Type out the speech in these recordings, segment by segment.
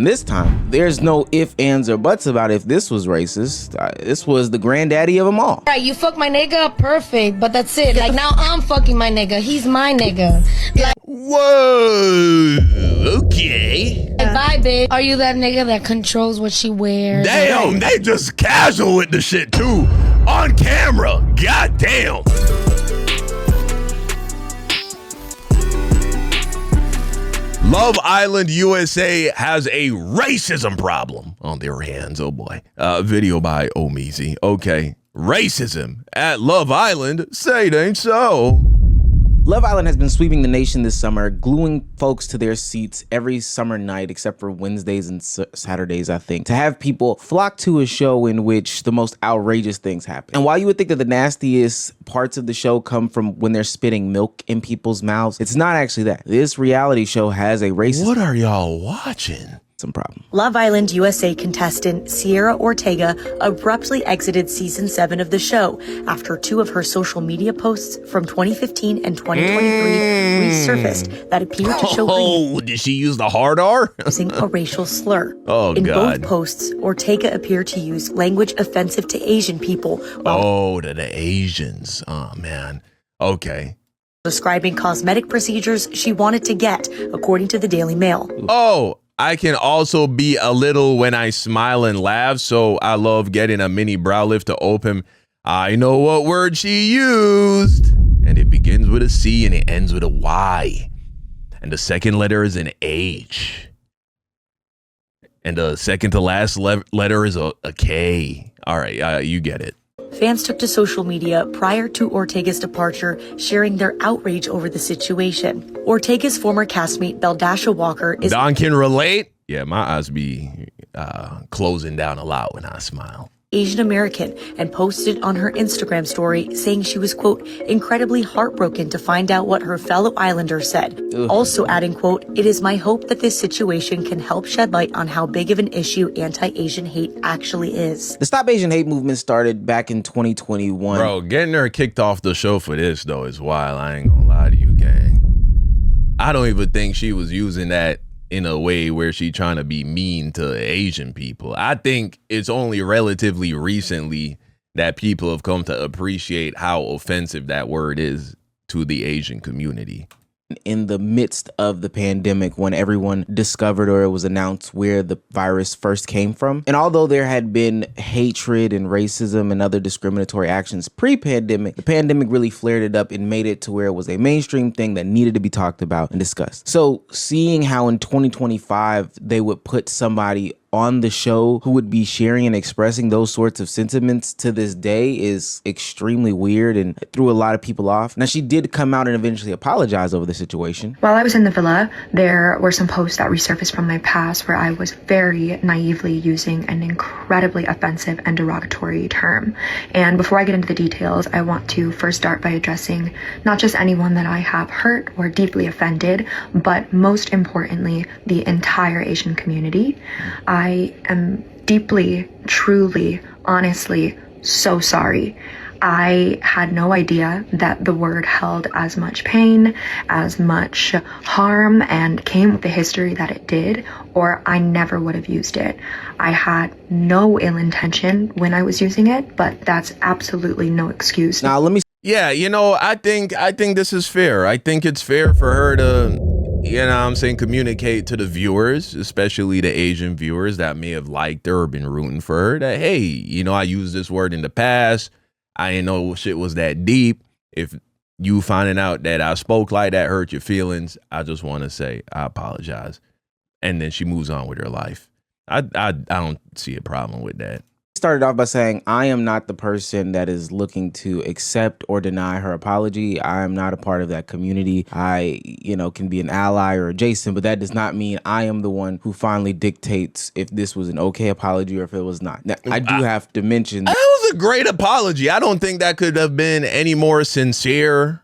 And this time, there's no ifs, ands, or buts about if this was racist. This was the granddaddy of them all. Right, you fuck my nigga, perfect, but that's it. Like, now I'm fucking my nigga. He's my nigga. Like, whoa, okay. Bye, bitch. Are you that nigga that controls what she wears? Damn, they just casual with the shit too. On camera, goddamn. Love Island USA has a racism problem on their hands. Oh boy. Video by Omizi. Okay. Racism at Love Island. Say it ain't so. Love Island has been sweeping the nation this summer, gluing folks to their seats every summer night, except for Wednesdays and Saturdays, I think, to have people flock to a show in which the most outrageous things happen. And while you would think that the nastiest parts of the show come from when they're spitting milk in people's mouths, it's not actually that. This reality show has a racist... What are y'all watching? Problem. Love Island USA contestant Sierra Ortega abruptly exited season 7 of the show after 2 of her social media posts from 2015 and 2023 resurfaced that appeared to show her did she use the hard R? using a racial slur. Oh, in God. both posts, Ortega appeared to use language offensive to Asian people. To the Asians. Oh, man. Okay. Describing cosmetic procedures she wanted to get, according to the Daily Mail. Oh, I can also be a little when I smile and laugh, so I love getting a mini brow lift to open. I know what word she used. And it begins with a C and it ends with a Y. And the second letter is an H. And the second to last letter is a K. All right, you get it. Fans took to social media prior to Ortega's departure, sharing their outrage over the situation. Ortega's former castmate, Beldasha Walker, is... Don can relate? Yeah, my eyes be closing down a lot when I smile. Asian American, and posted on her Instagram story saying she was, quote, incredibly heartbroken to find out what her fellow Islander said. Ugh. Also adding, quote, it is my hope that this situation can help shed light on how big of an issue anti-Asian hate actually is. The Stop Asian Hate movement started back in 2021. Bro, getting her kicked off the show for this, though, is wild. I ain't gonna lie to you, gang. I don't even think she was using that in a way where she trying to be mean to Asian people. I think it's only relatively recently that people have come to appreciate how offensive that word is to the Asian community. In the midst of the pandemic, when everyone discovered or it was announced where the virus first came from. And although there had been hatred and racism and other discriminatory actions pre-pandemic, the pandemic really flared it up and made it to where it was a mainstream thing that needed to be talked about and discussed. So seeing how in 2025 they would put somebody on the show who would be sharing and expressing those sorts of sentiments to this day is extremely weird and threw a lot of people off. Now, she did come out and eventually apologize over the situation. While I was in the villa, there were some posts that resurfaced from my past where I was very naively using an incredibly offensive and derogatory term. And before I get into the details, I want to first start by addressing not just anyone that I have hurt or deeply offended, but most importantly, the entire Asian community. I am deeply, truly, honestly so sorry. I had no idea that the word held as much pain, as much harm, and came with the history that it did, or I never would have used it. I had no ill intention when I was using it, but that's absolutely no excuse. Now, let me... Yeah, you know, I think this is fair. I think it's fair for her to, you know what I'm saying, communicate to the viewers, especially the Asian viewers that may have liked her or been rooting for her, that, hey, you know, I used this word in the past. I didn't know shit was that deep. If you finding out that I spoke like that hurt your feelings, I just want to say I apologize. And then she moves on with her life. I don't see a problem with that. Started off by saying, I am not the person that is looking to accept or deny her apology. I am not a part of that community. I, you know, can be an ally or adjacent, but that does not mean I am the one who finally dictates if this was an okay apology or if it was not. Now, I do have to mention that was a great apology. I don't think that could have been any more sincere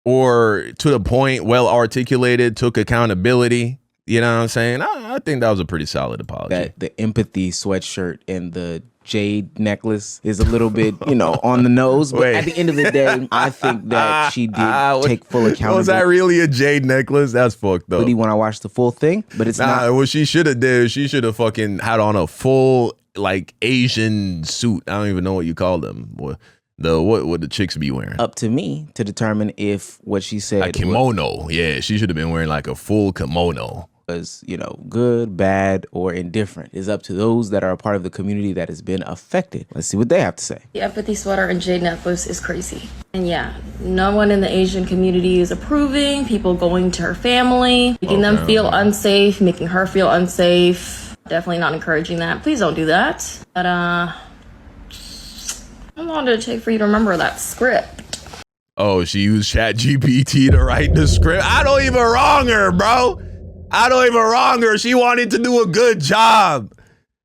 or to the point, well articulated, took accountability. You know what I'm saying? I think that was a pretty solid apology. That the empathy sweatshirt and the jade necklace is a little bit, on the nose. But Wait. at the end of the day, I think that she did take full accountability. Was that really a jade necklace? That's fucked up. When I watched the full thing, but it's not. What she should have did, she should have fucking had on a full like Asian suit. I don't even know what you call them. What the chicks be wearing? Up to me to determine if what she said A kimono. Yeah, she should have been wearing like a full kimono. was, good, bad, or indifferent. It's up to those that are a part of the community that has been affected. Let's see what they have to say. The empathy sweater and jade necklace is crazy. And yeah, no one in the Asian community is approving. People going to her family, making them feel unsafe, making her feel unsafe. Definitely not encouraging that. Please don't do that. But how long did it take for you to remember that script? Oh, she used ChatGPT to write the script. I don't even wrong her, bro. I don't even wrong her. She wanted to do a good job.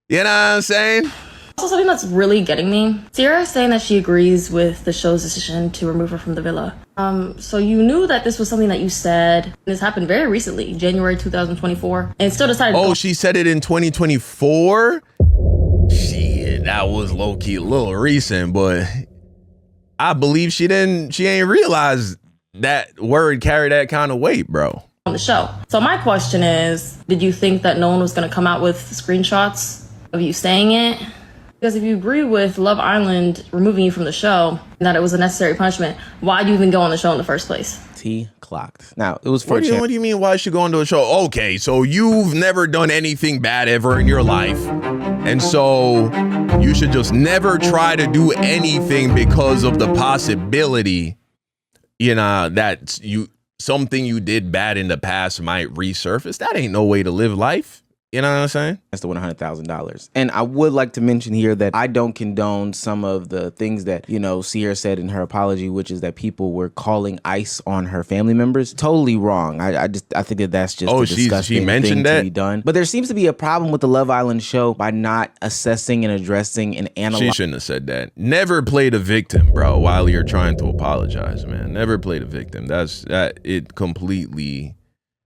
You know what I'm saying? Also, something that's really getting me. Sierra is saying that she agrees with the show's decision to remove her from the villa. So you knew that this was something that you said. And this happened very recently, January 2024. And still decided to go. She said it in 2024? Shit, that was low-key a little recent, but I believe she ain't realized that word carried that kind of weight, bro. On the show. So my question is, did you think that no one was going to come out with screenshots of you saying it? Because if you agree with Love Island removing you from the show and that it was a necessary punishment, why'd you even go on the show in the first place? T clocked. Now, it was for What do you mean, why should you go into a show? Okay, so you've never done anything bad ever in your life. And so you should just never try to do anything because of the possibility, that something you did bad in the past might resurface. That ain't no way to live life. You know what I'm saying? That's the $100,000. And I would like to mention here that I don't condone some of the things that, Sierra said in her apology, which is that people were calling ICE on her family members. Totally wrong. I think that that's just a disgusting she mentioned thing that? to be done. But there seems to be a problem with the Love Island show by not assessing and addressing and analyzing. She shouldn't have said that. Never play the victim, bro, while you're trying to apologize, man. Never play the victim. It completely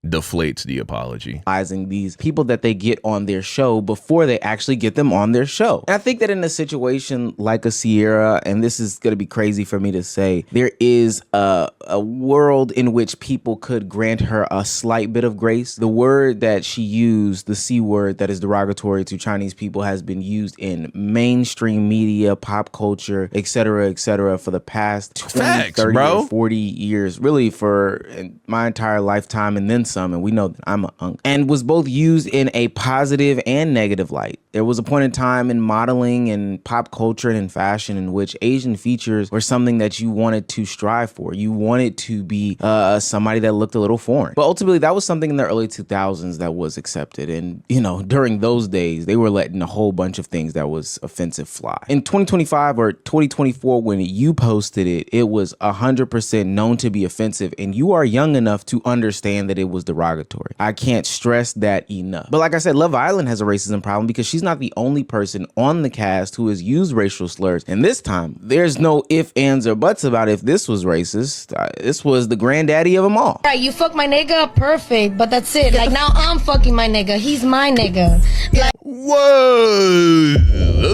deflates the apology. These people that they get on their show before they actually get them on their show. And I think that in a situation like a Sierra, and this is going to be crazy for me to say, there is a world in which people could grant her a slight bit of grace. The word that she used, the C word that is derogatory to Chinese people, has been used in mainstream media, pop culture, etc., for the past 20, 30, or 40 years, really for my entire lifetime and then some, and we know that I'm a unk, and was both used in a positive and negative light. There was a point in time in modeling and pop culture and in fashion in which Asian features were something that you wanted to strive for. You wanted to be somebody that looked a little foreign. But ultimately, that was something in the early 2000s that was accepted. And, during those days, they were letting a whole bunch of things that was offensive fly. In 2025 or 2024, when you posted it, it was 100% known to be offensive. And you are young enough to understand that it was derogatory. I can't stress that enough. But like I said, Love Island has a racism problem because she's not the only person on the cast who has used racial slurs. And this time, there's no ifs, ands, or buts about if this was racist. This was the granddaddy of them all. Right, you fuck my nigga, perfect, but that's it. Like, now I'm fucking my nigga. He's my nigga. Like, whoa,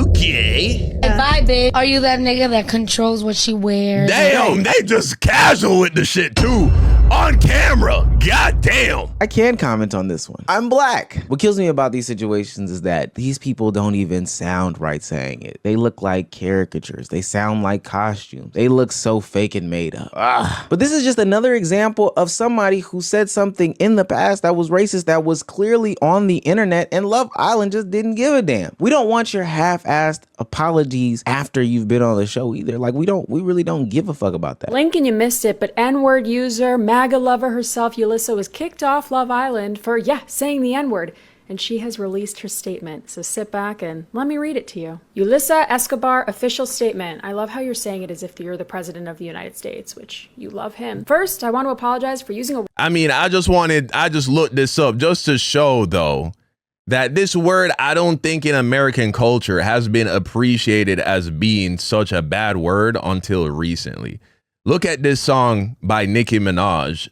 okay. bye, bitch. Are you that nigga that controls what she wears? Damn, they just casual with the shit too. On camera. God damn. I can comment on this one. I'm black. What kills me about these situations is that these people don't even sound right saying it. They look like caricatures. They sound like costumes. They look so fake and made up. But this is just another example of somebody who said something in the past that was racist, that was clearly on the internet, and Love Island just didn't give a damn. We don't want your half-assed apologies after you've been on the show either. Like, we really don't give a fuck about that. Link and you missed it, but N-word user, MAGA lover herself, Yulissa, was kicked off Love Island for, saying the N-word. And she has released her statement. So sit back and let me read it to you. Yulissa Escobar official statement. I love how you're saying it as if you're the president of the United States, which you love him. First, I want to apologize for using a... I just looked this up just to show, though, that this word, I don't think in American culture has been appreciated as being such a bad word until recently. Look at this song by Nicki Minaj.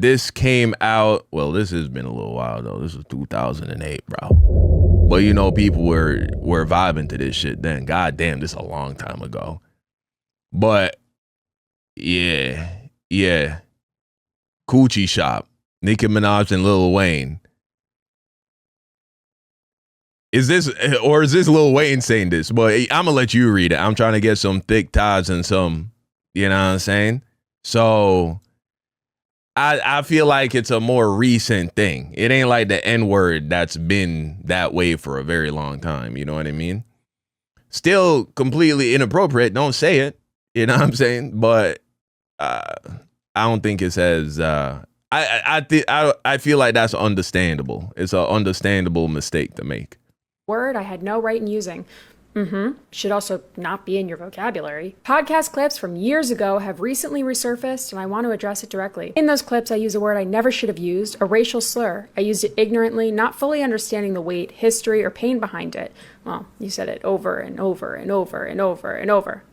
This came out, well, this has been a little while though. This was 2008, bro. But you know, people were vibing to this shit then. God damn, this is a long time ago. But yeah. Coochie Shop, Nicki Minaj and Lil Wayne. Is this Lil Wayne saying this? But I'm gonna let you read it. I'm trying to get some thick ties and some, you know what I'm saying? So I feel like it's a more recent thing. It ain't like the N-word that's been that way for a very long time. You know what I mean? Still completely inappropriate. Don't say it. You know what I'm saying? But I don't think it's as I feel like that's understandable. It's an understandable mistake to make. Word I had no right in using. Should also not be in your vocabulary. Podcast clips from years ago have recently resurfaced, and I want to address it directly. In those clips, I use a word I never should have used, a racial slur. I used it ignorantly, not fully understanding the weight, history, or pain behind it. Well, you said it over and over and over and over and over.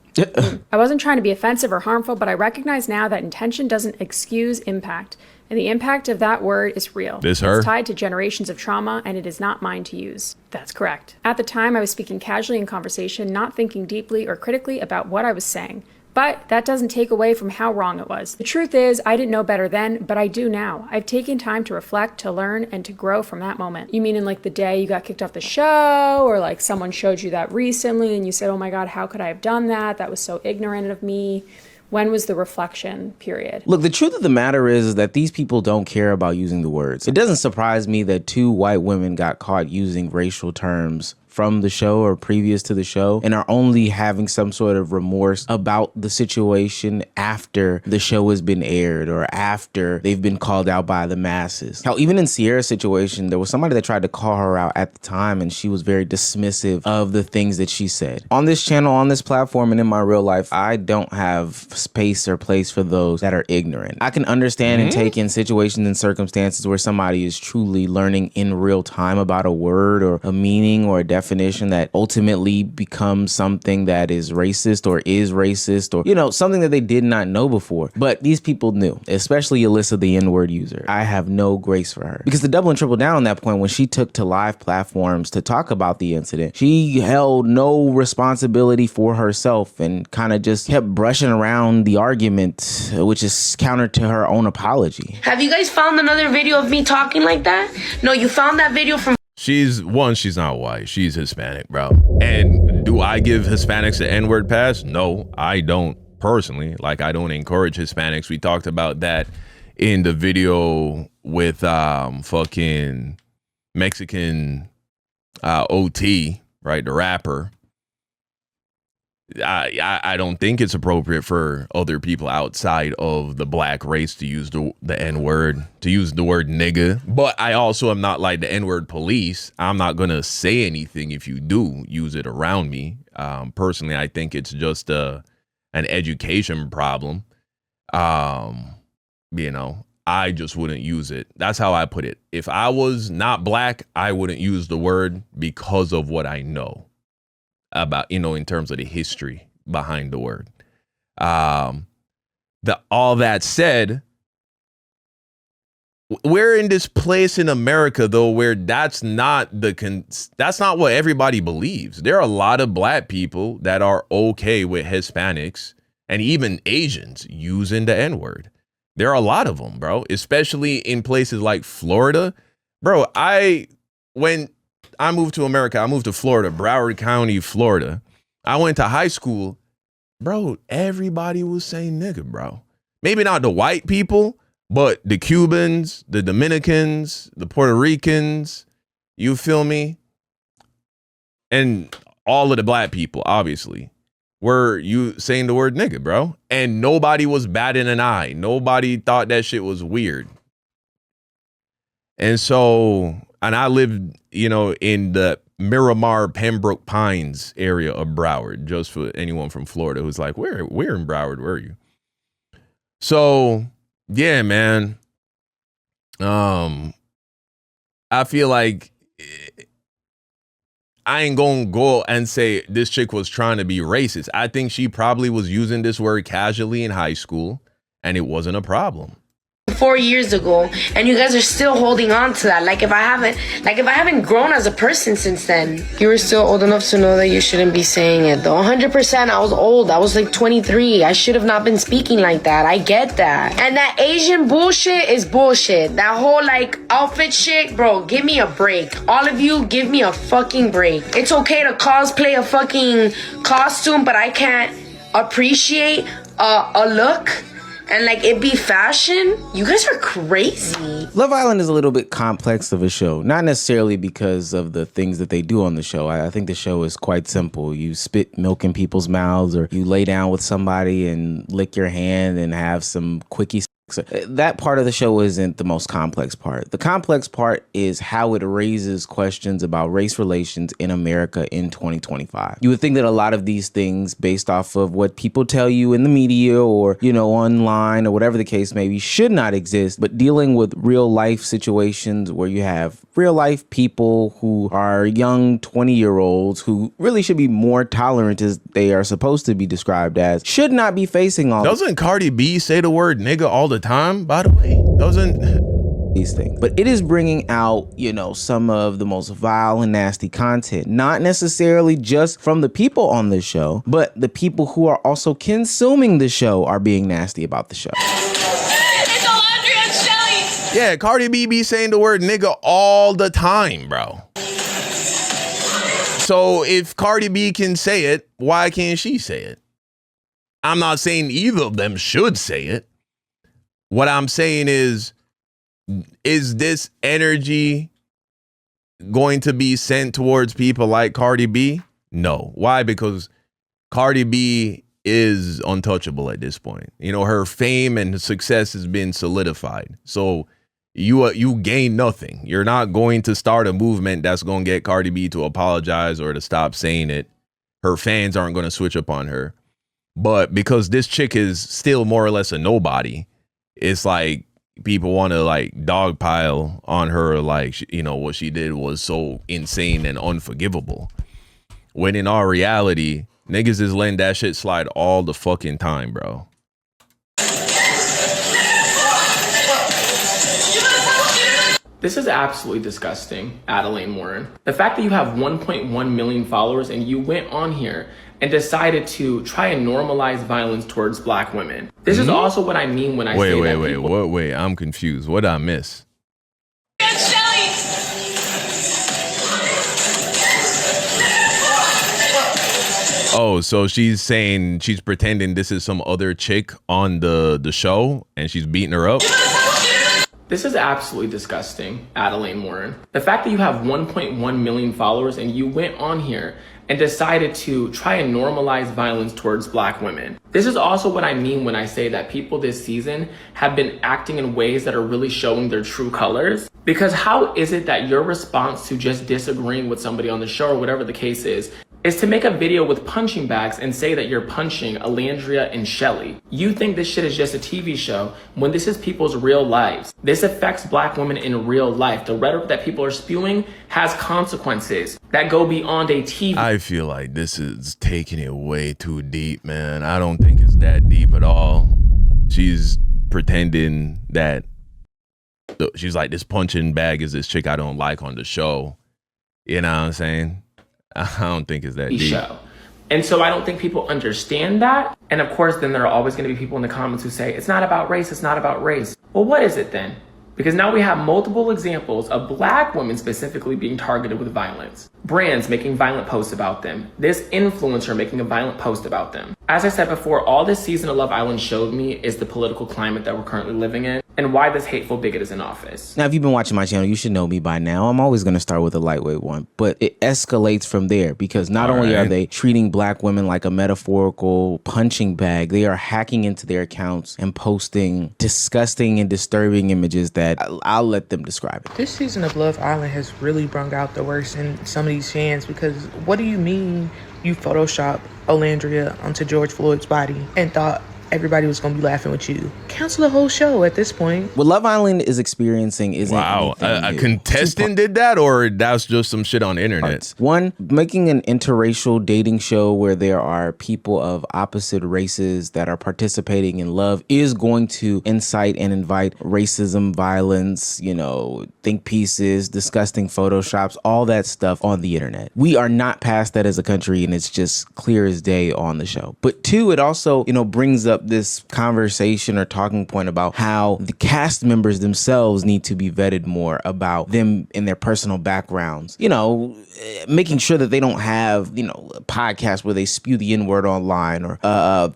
I wasn't trying to be offensive or harmful, but I recognize now that intention doesn't excuse impact. And the impact of that word is real. It's tied to generations of trauma, and it is not mine to use. That's correct. At the time, I was speaking casually in conversation, not thinking deeply or critically about what I was saying. But that doesn't take away from how wrong it was. The truth is, I didn't know better then, but I do now. I've taken time to reflect, to learn, and to grow from that moment. You mean in like the day you got kicked off the show, or like someone showed you that recently and you said, oh my God, how could I have done that? That was so ignorant of me. When was the reflection period? Look, the truth of the matter is that these people don't care about using the words. It doesn't surprise me that 2 white women got caught using racial terms from the show or previous to the show and are only having some sort of remorse about the situation after the show has been aired or after they've been called out by the masses. Hell, even in Sierra's situation, there was somebody that tried to call her out at the time and she was very dismissive of the things that she said. On this channel, on this platform, and in my real life, I don't have space or place for those that are ignorant. I can understand and take in situations and circumstances where somebody is truly learning in real time about a word or a meaning or a definition that ultimately becomes something that is racist or you know, something that they did not know before. But these people knew, especially Alyssa, the N-word user. I have no grace for her because the double and triple down on that point, when she took to live platforms to talk about the incident, she held no responsibility for herself and kind of just kept brushing around the argument, which is counter to her own apology. Have you guys found another video of me talking like that? No, you found that video from... She's not white. She's Hispanic, bro. And do I give Hispanics an N-word pass? No, I don't personally. Like, I don't encourage Hispanics. We talked about that in the video with fucking Mexican OT, right? The rapper. I don't think it's appropriate for other people outside of the black race to use the N-word, to use the word nigga. But I also am not like the N-word police. I'm not going to say anything if you do use it around me. Personally, I think it's just an education problem. You know, I just wouldn't use it. That's how I put it. If I was not black, I wouldn't use the word because of what I know about, you know, in terms of the history behind the word. All that said, we're in this place in America though where that's not what everybody believes. There are a lot of black people that are okay with Hispanics and even Asians using the N-word. There are a lot of them, bro, especially in places like Florida. Bro, when I moved to America, I moved to Florida, Broward County, Florida. I went to high school. Bro, everybody was saying nigga, bro. Maybe not the white people, but the Cubans, the Dominicans, the Puerto Ricans, you feel me? And all of the black people, obviously, were you saying the word nigga, bro. And nobody was batting an eye. Nobody thought that shit was weird. And so... And I lived, you know, in the Miramar, Pembroke Pines area of Broward, just for anyone from Florida who's like, where in Broward, where are you? So, yeah, man. I feel like I ain't gonna go and say this chick was trying to be racist. I think she probably was using this word casually in high school, and it wasn't a problem. 4 years ago, and you guys are still holding on to that. Like if I haven't grown as a person since then. You were still old enough to know that you shouldn't be saying it though. 100%, I was old. I was like 23. I should have not been speaking like that. I get that. And that Asian bullshit is bullshit. That whole like outfit shit, bro, give me a break. All of you, give me a fucking break. It's okay to cosplay a fucking costume, but I can't appreciate a look and like it be fashion. You guys are crazy. Love Island is a little bit complex of a show, not necessarily because of the things that they do on the show. I think the show is quite simple. You spit milk in people's mouths, or you lay down with somebody and lick your hand and have some quickie. That part of the show isn't the most complex part. The complex part is how it raises questions about race relations in America in 2025. You would think that a lot of these things, based off of what people tell you in the media or, you know, online or whatever the case may be, should not exist. But dealing with real life situations where you have real life people who are young 20-year-olds who really should be more tolerant as they are supposed to be described as, should not be facing all. Doesn't Cardi B say the word nigga all the time, by the way? Doesn't these things, but it is bringing out, you know, some of the most vile and nasty content, not necessarily just from the people on the show, but the people who are also consuming the show are being nasty about the show. It's Alondria and Shelly. Yeah, Cardi B be saying the word nigga all the time, bro. So if Cardi B can say it, why can't she say it? I'm not saying either of them should say it. What I'm saying is this energy going to be sent towards people like Cardi B? No. Why? Because Cardi B is untouchable at this point. You know, her fame and success has been solidified. So you gain nothing. You're not going to start a movement that's going to get Cardi B to apologize or to stop saying it. Her fans aren't going to switch up on her. But because this chick is still more or less a nobody, it's like people want to like dogpile on her, like, you know, what she did was so insane and unforgivable. When in our reality, niggas is letting that shit slide all the fucking time, bro. This is absolutely disgusting, Adeline Warren. The fact that you have 1.1 million followers and you went on here and decided to try and normalize violence towards black women. This is also what I mean when I say that Wait, I'm confused. What did I miss? Oh, so she's saying, she's pretending this is some other chick on the show and she's beating her up? This is absolutely disgusting, Adeline Warren. The fact that you have 1.1 million followers and you went on here and decided to try and normalize violence towards black women. This is also what I mean when I say that people this season have been acting in ways that are really showing their true colors. Because how is it that your response to just disagreeing with somebody on the show or whatever the case is to make a video with punching bags and say that you're punching Alandria and Shelly? You think this shit is just a TV show when this is people's real lives. This affects black women in real life. The rhetoric that people are spewing has consequences that go beyond a TV. I feel like this is taking it way too deep, man. I don't think it's that deep at all. She's pretending that she's like, this punching bag is this chick I don't like on the show. You know what I'm saying? I don't think it's that deep. Show. And so I don't think people understand that. And of course, then there are always going to be people in the comments who say, it's not about race, it's not about race. Well, what is it then? Because now we have multiple examples of black women specifically being targeted with violence. Brands making violent posts about them. This influencer making a violent post about them. As I said before, all this season of Love Island showed me is the political climate that we're currently living in and why this hateful bigot is in office. Now, if you've been watching my channel, you should know me by now. I'm always going to start with a lightweight one, but it escalates from there because not only are they treating black women like a metaphorical punching bag, they are hacking into their accounts and posting disgusting and disturbing images that I'll let them describe it. This season of Love Island has really brought out the worst in some of these fans because what do you mean you Photoshop Olandria onto George Floyd's body and thought everybody was going to be laughing with you. Cancel the whole show at this point. What Love Island is experiencing isn't Wow, anything a new. contestant did that, or that's just some shit on the internet? One, making an interracial dating show where there are people of opposite races that are participating in love is going to incite and invite racism, violence, think pieces, disgusting photoshops, all that stuff on the internet. We are not past that as a country, and it's just clear as day on the show. But two, it also, brings up this conversation or talking point about how the cast members themselves need to be vetted more about them and their personal backgrounds. Making sure that they don't have, podcasts where they spew the N-word online, or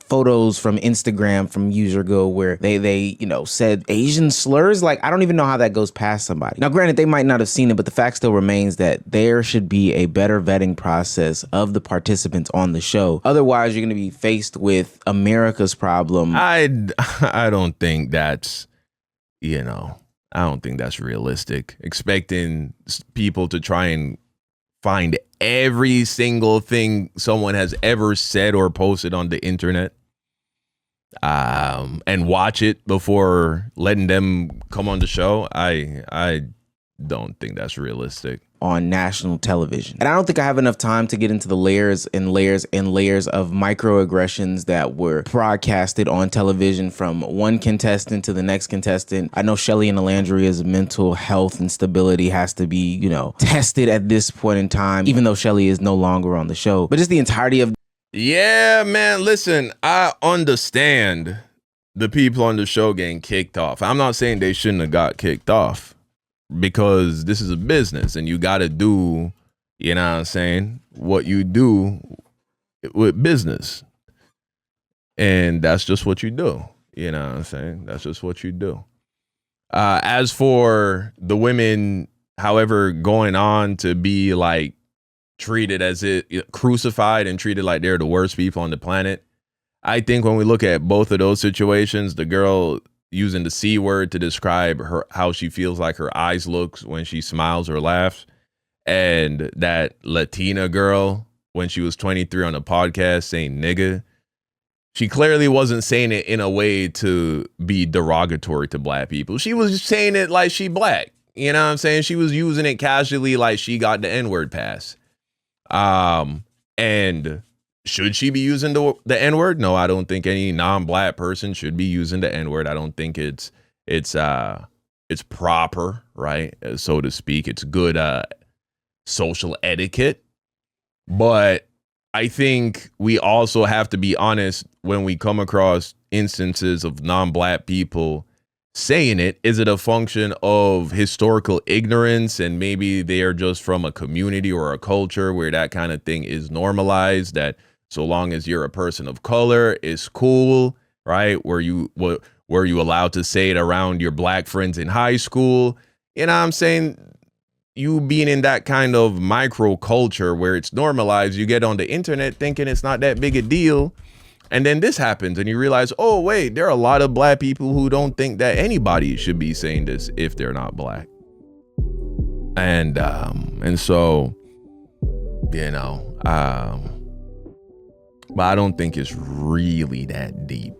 photos from Instagram from years ago where they said Asian slurs. Like, I don't even know how that goes past somebody. Now, granted, they might not have seen it, but the fact still remains that there should be a better vetting process of the participants on the show. Otherwise, you're going to be faced with America's problem. I don't think that's, I don't think that's realistic. Expecting people to try and find every single thing someone has ever said or posted on the internet, and watch it before letting them come on the show. I don't think that's realistic. On national television. And I don't think I have enough time to get into the layers and layers and layers of microaggressions that were broadcasted on television from one contestant to the next contestant. I know Shelly and Alandria's mental health and stability has to be, tested at this point in time, even though Shelly is no longer on the show. But just the entirety of... Yeah, man, listen, I understand the people on the show getting kicked off. I'm not saying they shouldn't have got kicked off, because this is a business and you got to do, what you do with business. And that's just what you do. That's just what you do. As for the women, however, going on to be like treated as crucified and treated like they're the worst people on the planet. I think when we look at both of those situations, the girl using the C word to describe how she feels like her eyes looks when she smiles or laughs, and that Latina girl when she was 23 on a podcast saying nigga, she clearly wasn't saying it in a way to be derogatory to black people. She was saying it like she black. You know what I'm saying? She was using it casually like she got the N-word pass. And should she be using the N-word? No, I don't think any non-black person should be using the N-word. I don't think it's proper, right? So to speak. It's good social etiquette. But I think we also have to be honest when we come across instances of non-black people saying it. Is it a function of historical ignorance, and maybe they are just from a community or a culture where that kind of thing is normalized, that so long as you're a person of color, it's cool, right? Were you allowed to say it around your black friends in high school? You know what I'm saying? You being in that kind of micro culture where it's normalized, you get on the internet thinking it's not that big a deal. And then this happens and you realize, oh, wait, there are a lot of black people who don't think that anybody should be saying this if they're not black. And so, but I don't think it's really that deep.